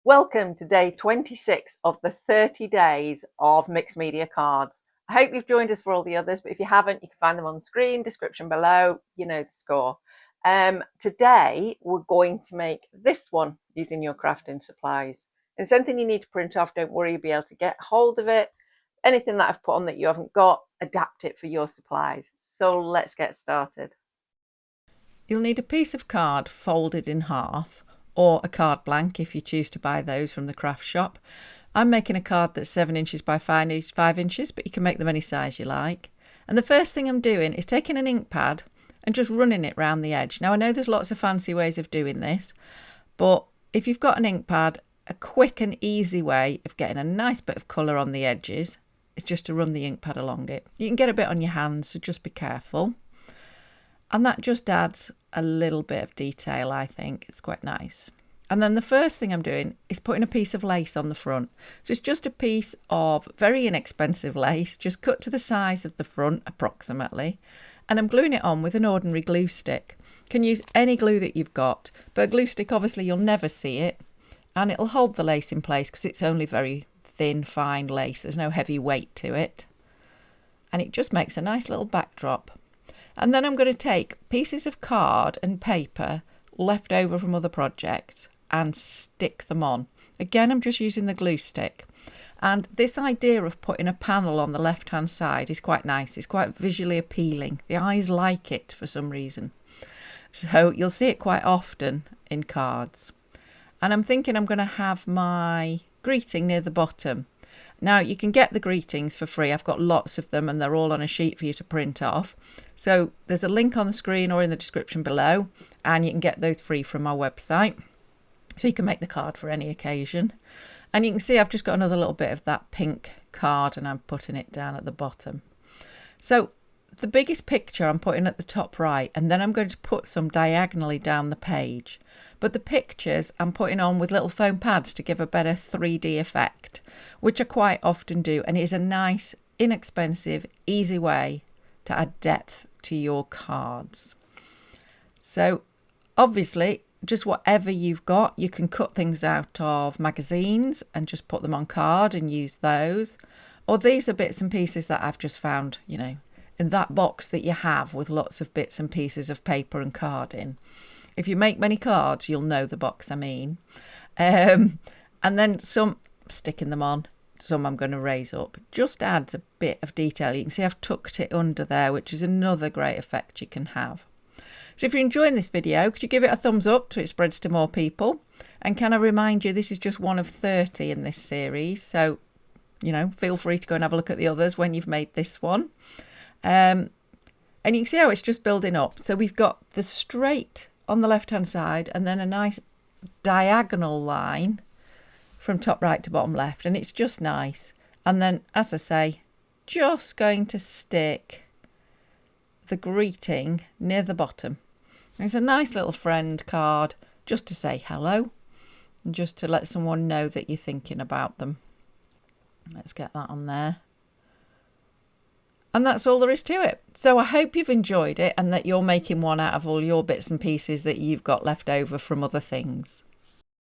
Welcome to day 26 of the 30 days of mixed media cards. I hope you've joined us for all the others, but if you haven't, you can find them on the screen, description below, you know the score. Today, we're going to make this one using your crafting supplies. If it's anything you need to print off, don't worry, you'll be able to get hold of it. Anything that I've put on that you haven't got, adapt it for your supplies. So let's get started. You'll need a piece of card folded in half, or a card blank if you choose to buy those from the craft shop. I'm making a card that's 7 inches by 5 inches, but you can make them any size you like. And the first thing I'm doing is taking an ink pad and just running it round the edge. Now I know there's lots of fancy ways of doing this, but if you've got an ink pad, a quick and easy way of getting a nice bit of colour on the edges is just to run the ink pad along it. You can get a bit on your hands, so just be careful. And that just adds a little bit of detail, I think. It's quite nice. And then the first thing I'm doing is putting a piece of lace on the front. So it's just a piece of very inexpensive lace, just cut to the size of the front approximately. And I'm gluing it on with an ordinary glue stick. You can use any glue that you've got, but a glue stick, obviously you'll never see it. And it'll hold the lace in place because it's only very thin, fine lace. There's no heavy weight to it. And it just makes a nice little backdrop. And then I'm going to take pieces of card and paper left over from other projects and stick them on. Again, I'm just using the glue stick. And this idea of putting a panel on the left-hand side is quite nice. It's quite visually appealing. The eyes like it for some reason. So you'll see it quite often in cards. And I'm thinking I'm going to have my greeting near the bottom. Now, you can get the greetings for free. I've got lots of them and they're all on a sheet for you to print off. So there's a link on the screen or in the description below, and you can get those free from our website. So you can make the card for any occasion. And you can see I've just got another little bit of that pink card and I'm putting it down at the bottom. So the biggest picture I'm putting at the top right, and then I'm going to put some diagonally down the page. But the pictures I'm putting on with little foam pads to give a better 3D effect, which I quite often do, and it is a nice, inexpensive, easy way to add depth to your cards. So obviously, just whatever you've got, you can cut things out of magazines and just put them on card and use those. Or these are bits and pieces that I've just found, you know, in that box that you have with lots of bits and pieces of paper and card in. If you make many cards, you'll know the box I mean. And then some, sticking them on, some I'm going to raise up. Just adds a bit of detail. You can see I've tucked it under there, which is another great effect you can have. So if you're enjoying this video, could you give it a thumbs up so it spreads to more people? And can I remind you, this is just one of 30 in this series. So, you know, feel free to go and have a look at the others when you've made this one. And you can see how it's just building up. So we've got the straight on the left hand side and then a nice diagonal line from top right to bottom left, and it's just nice. And then, as I say, just going to stick the greeting near the bottom. It's a nice little friend card just to say hello and just to let someone know that you're thinking about them. Let's get that on there. And that's all there is to it. So I hope you've enjoyed it and that you're making one out of all your bits and pieces that you've got left over from other things.